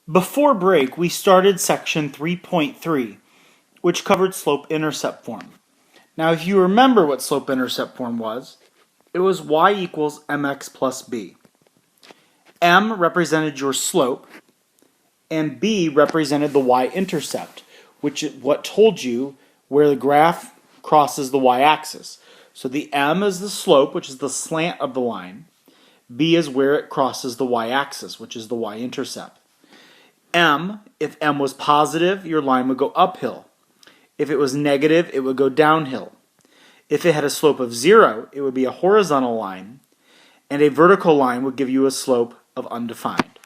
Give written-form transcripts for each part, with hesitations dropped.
Before break, we started section 3.3, which covered slope-intercept form. Now, if you remember what slope-intercept form was, it was y equals mx plus b. M represented your slope, and b represented the y-intercept, which is what told you where the graph crosses the y-axis. So the m is the slope, which is the slant of the line. B is where it crosses the y-axis, which is the y-intercept. If m was positive, your line would go uphill. If it was negative, it would go downhill. If it had a slope of 0, it would be a horizontal line, and a vertical line would give you a slope of undefined.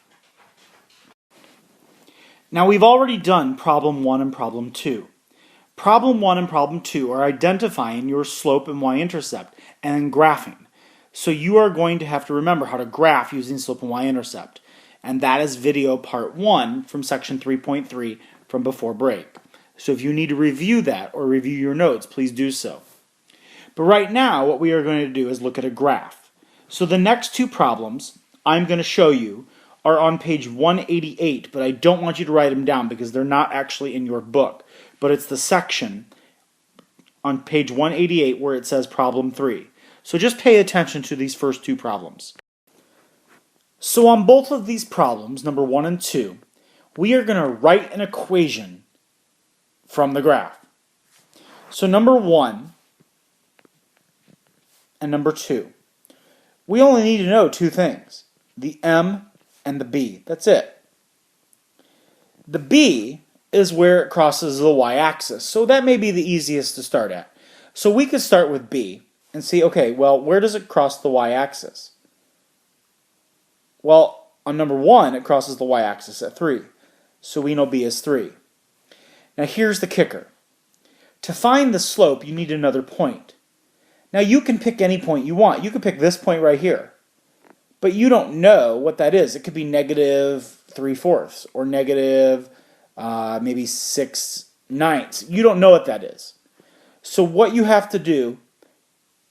Now, we've already done problem 1 and problem 2. Problem 1 and problem 2 are identifying your slope and y-intercept and then graphing. So you are going to have to remember how to graph using slope and y-intercept. And that is video part 1 from section 3.3 from before break. So if you need to review that or review your notes, please do so. But right now, what we are going to do is look at a graph. So the next two problems I'm going to show you are on page 188, but I don't want you to write them down because they're not actually in your book. But it's the section on page 188 where it says problem 3. So just pay attention to these first two problems. So on both of these problems, number 1 and 2, we are going to write an equation from the graph. So number 1 and number 2, we only need to know two things, the m and the b. That's it. The b is where it crosses the y-axis, so that may be the easiest to start at. So we could start with b and see, okay, well, where does it cross the y-axis? Well, on number 1, it crosses the y-axis at 3. So we know b is 3. Now here's the kicker. To find the slope, you need another point. Now you can pick any point you want. You can pick this point right here. But you don't know what that is. It could be negative 3/4 or negative maybe 6/9. You don't know what that is. So what you have to do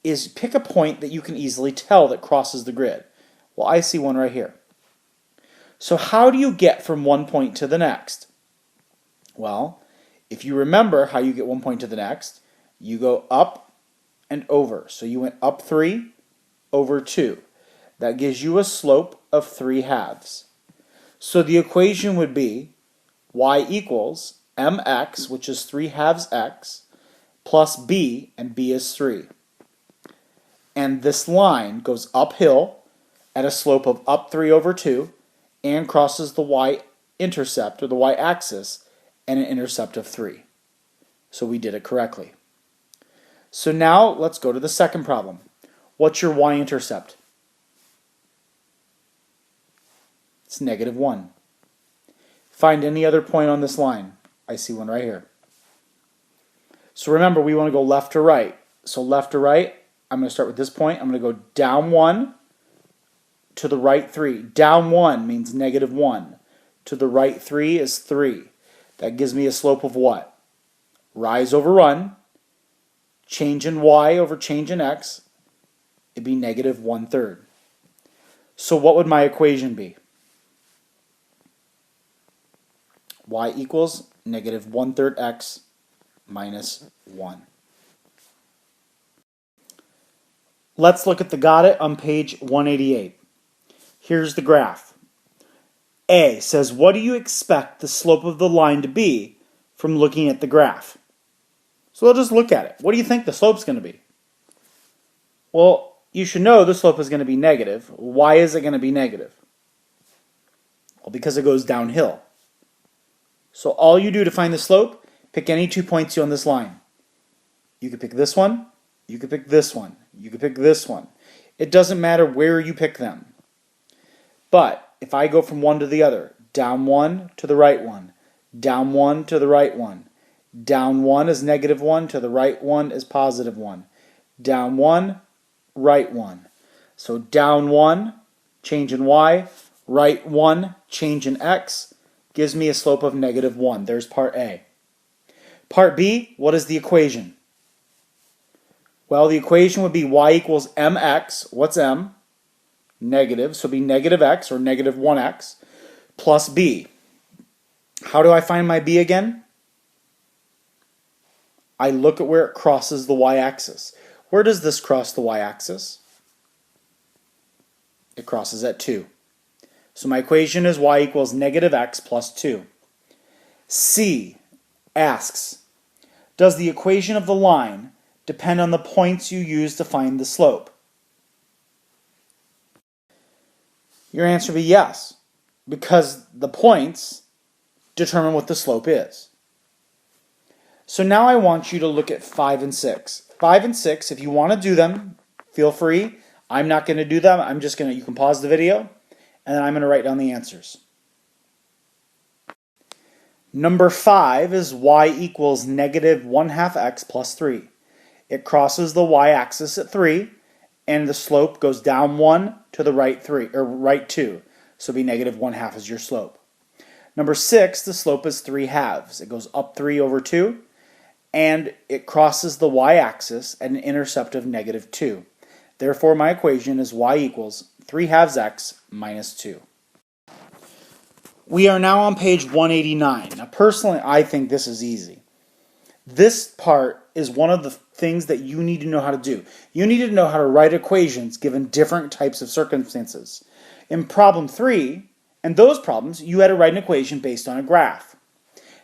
is pick a point that you can easily tell that crosses the grid. Well, I see one right here. So how do you get from one point to the next? Well, if you remember how you get one point to the next, you go up and over. So you went up 3 over 2. That gives you a slope of 3/2. So the equation would be y equals mx, which is 3/2 x, plus b, and b is 3. And this line goes uphill at a slope of up 3 over 2 and crosses the y-intercept, or the y-axis, and an intercept of 3. So we did it correctly. So now let's go to the second problem. What's your y-intercept? It's -1. Find any other point on this line. I see one right here. So remember, we want to go left to right. So left to right, I'm going to start with this point. I'm going to go down 1 to the right 3. Down 1 means -1. To the right 3 is 3. That gives me a slope of what? Rise over run. Change in y over change in x. It'd be -1/3. So what would my equation be? Y equals -1/3 x minus 1. Let's look at the got it on page 188. Here's the graph. A says, what do you expect the slope of the line to be from looking at the graph? So let's just look at it. What do you think the slope's going to be? Well, you should know the slope is going to be negative. Why is it going to be negative? Well, because it goes downhill. So all you do to find the slope, pick any 2 points on this line. You could pick this one, you could pick this one, you could pick this one. It doesn't matter where you pick them. But if I go from one to the other, down 1 to the right 1, down 1 to the right 1, down 1 is -1, to the right 1 is +1, down 1, right 1. So down 1, change in y, right 1, change in x, gives me a slope of -1. There's part A. Part B, what is the equation? Well, the equation would be y equals mx. What's m? Negative, so it'd be -x or -1x plus b. How do I find my b again? I look at where it crosses the y-axis. Where does this cross the y-axis? It crosses at 2. So my equation is y equals negative x plus 2. C asks, does the equation of the line depend on the points you use to find the slope? Your answer would be yes, because the points determine what the slope is. So now I want you to look at 5 and 6. 5 and 6, if you want to do them, feel free. I'm not going to do them. You can pause the video, and then I'm going to write down the answers. Number 5 is y equals negative 1/2 x plus 3. It crosses the y-axis at 3, and the slope goes down 1 to the right 3 or right 2. So it'll be negative 1/2 is your slope. Number 6, the slope is 3/2. It goes up 3 over 2, and it crosses the y-axis at an intercept of negative 2. Therefore, my equation is y equals 3/2 x minus 2. We are now on page 189. Now, personally, I think this is easy. This part is one of the things that you need to know how to do. You need to know how to write equations given different types of circumstances. In problem 3, and those problems, you had to write an equation based on a graph.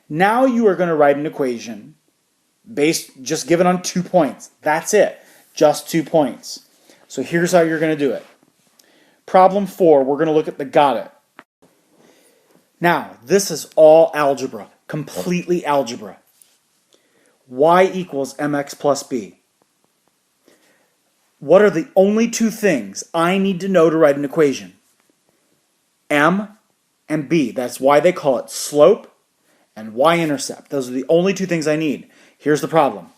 Now you are going to write an equation just given on 2 points. That's it. Just 2 points. So here's how you're going to do it. Problem 4, we're going to look at the got it. Now, this is all algebra. Completely algebra. Y equals mx plus b. What are the only 2 things I need to know to write an equation? M and b. That's why they call it slope and y-intercept. Those are the only 2 things I need. Here's the problem.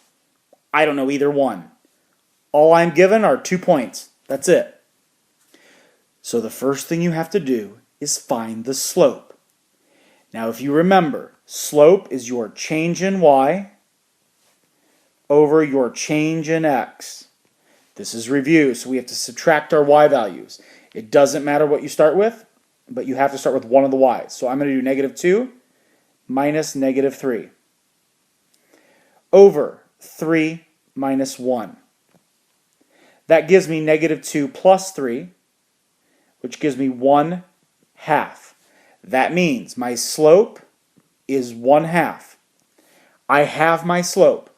I don't know either one. All I'm given are 2 points. That's it. So the first thing you have to do is find the slope. Now if you remember, slope is your change in y over your change in x. This is review, so we have to subtract our y values. It doesn't matter what you start with, but you have to start with one of the y's. So I'm going to do negative 2 minus negative 3 over 3 minus 1. That gives me negative 2 plus 3, which gives me 1/2. That means my slope is 1/2. I have my slope.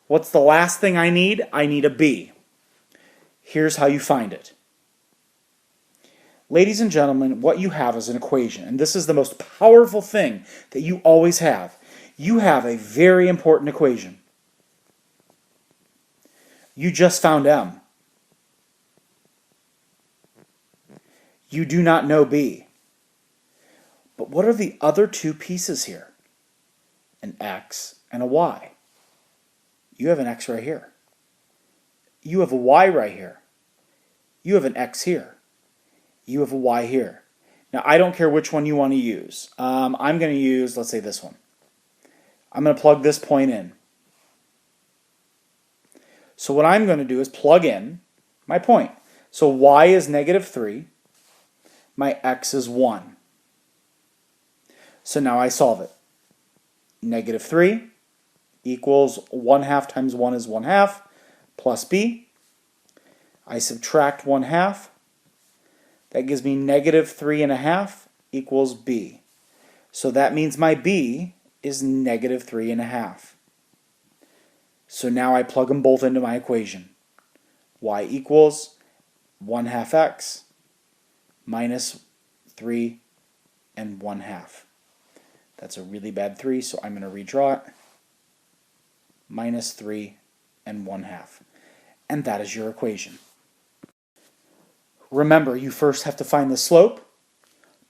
What's the last thing I need? I need a b. Here's how you find it. Ladies and gentlemen, what you have is an equation, and this is the most powerful thing that you always have. You have a very important equation. You just found m. You do not know b. But what are the other 2 pieces here? An x and a y. You have an x right here. You have a y right here. You have an x here. You have a y here. Now, I don't care which one you want to use. I'm going to use, let's say, this one. I'm going to plug this point in. So what I'm going to do is plug in my point. So y is negative 3. My x is 1. So now I solve it. Negative 3 equals 1/2 times 1 is 1/2 plus b. I subtract 1/2. That gives me negative 3.5 equals b. So that means my b is negative 3.5. So now I plug them both into my equation. Y equals 1/2 x minus 3 1/2. That's a really bad 3, so I'm going to redraw it. Minus 3 1/2. And that is your equation. Remember, you first have to find the slope,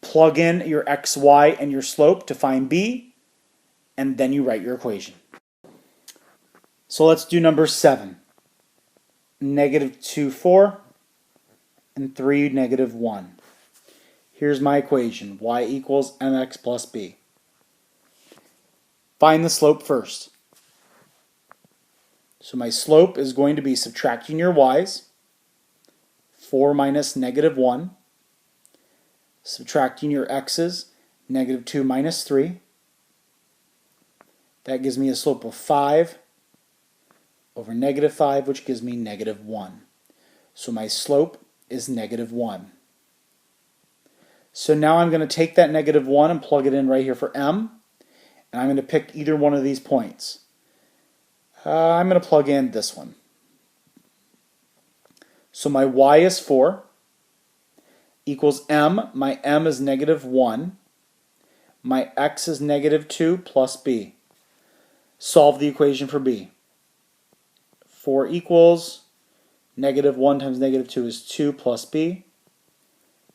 plug in your x, y, and your slope to find b, and then you write your equation. So let's do number 7. Negative 2, 4, and 3, negative 1. Here's my equation. Y equals mx plus b. Find the slope first. So my slope is going to be subtracting your y's. 4 minus negative 1. Subtracting your x's. Negative 2 minus 3. That gives me a slope of 5 over negative 5, which gives me negative 1. So my slope is negative 1. So now I'm going to take that negative 1 and plug it in right here for m, and I'm going to pick either one of these points. I'm going to plug in this one. So my y is 4 equals m. My m is negative 1. My x is negative 2 plus b. Solve the equation for b. 4 equals negative 1 times negative 2 is 2 plus b.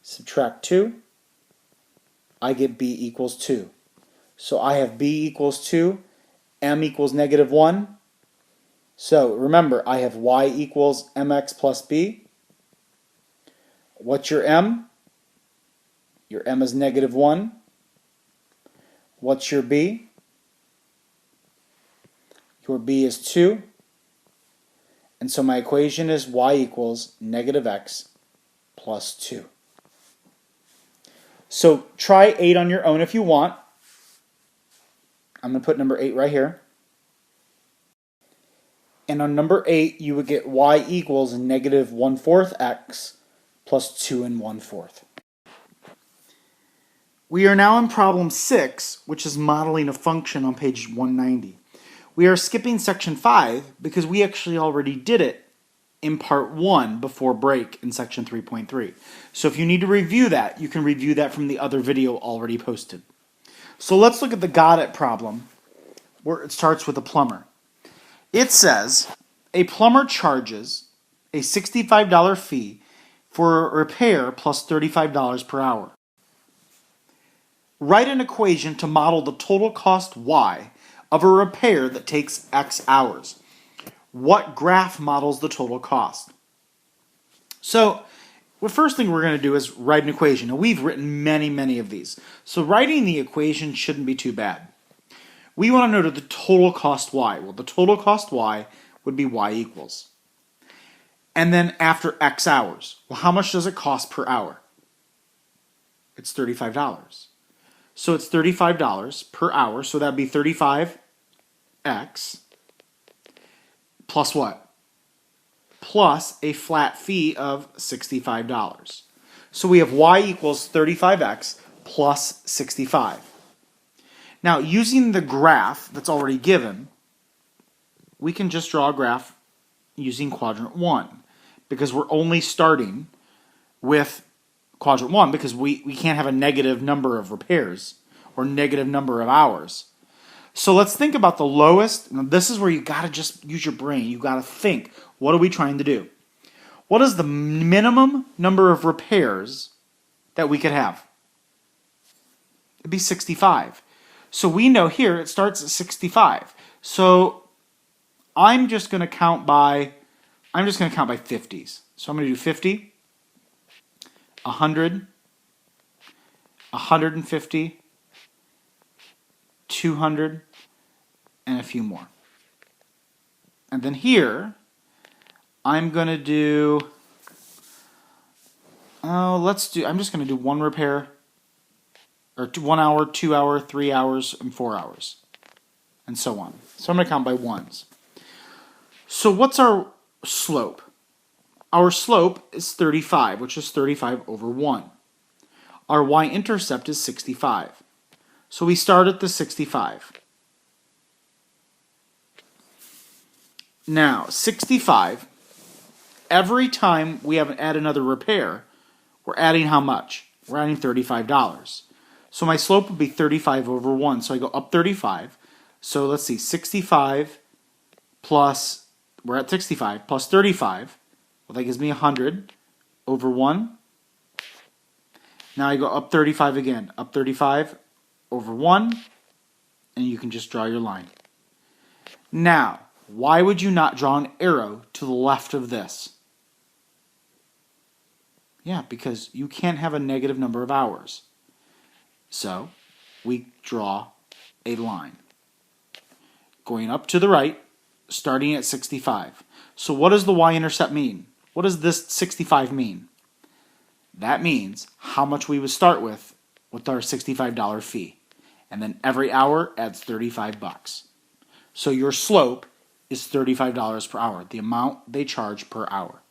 Subtract 2. I get b equals 2. So I have b equals 2, m equals negative 1. So remember, I have y equals mx plus b. What's your m? Your m is negative 1. What's your b? Your b is 2. And so my equation is y equals negative x plus 2. So try 8 on your own if you want. I'm going to put number 8 right here. And on number 8, you would get y equals negative 1/4 x plus 2 1/4. We are now in problem 6, which is modeling a function on page 190. We are skipping section 5 because we actually already did it in part 1 before break in section 3.3. So if you need to review that, you can review that from the other video already posted. So let's look at the got it problem, where it starts with a plumber. It says, a plumber charges a $65 fee for a repair plus $35 per hour. Write an equation to model the total cost y of a repair that takes x hours. What graph models the total cost? So the first thing we're going to do is write an equation. Now we've written many of these. So writing the equation shouldn't be too bad. We want to know the total cost y. Well, the total cost y would be y equals. And then after x hours. Well, how much does it cost per hour? It's $35. So it's $35 per hour. So that would be 35x plus what? Plus a flat fee of $65. So we have y equals 35x plus 65. Now, using the graph that's already given, we can just draw a graph using quadrant 1 because we're only starting with quadrant 1 because we can't have a negative number of repairs or negative number of hours. So let's think about the lowest. Now this is where you got to just use your brain. You got to think, what are we trying to do? What is the minimum number of repairs that we could have? It'd be 65. So we know here it starts at 65. So I'm just going to count by 50s. So I'm going to do 50, 100, 150, 200, and a few more. And then here, I'm going to do, I'm just going to do one repair, or 1 hour, 2 hour, 3 hours, and 4 hours, and so on. So I'm going to count by ones. So what's our slope? Our slope is 35, which is 35 over 1. Our y-intercept is 65. So we start at the 65. Now, 65, every time we add another repair, we're adding how much? We're adding $35. So my slope would be 35 over 1. So I go up 35. So let's see, 65 plus, we're at 65, plus 35. Well, that gives me 100 over 1. Now I go up 35 again, up 35 over 1, and you can just draw your line. Now, why would you not draw an arrow to the left of this? Yeah, because you can't have a negative number of hours. So, we draw a line. Going up to the right, starting at 65. So what does the y-intercept mean? What does this 65 mean? That means how much we would start with our $65 fee. And then every hour adds $35. So your slope is $35 per hour, the amount they charge per hour.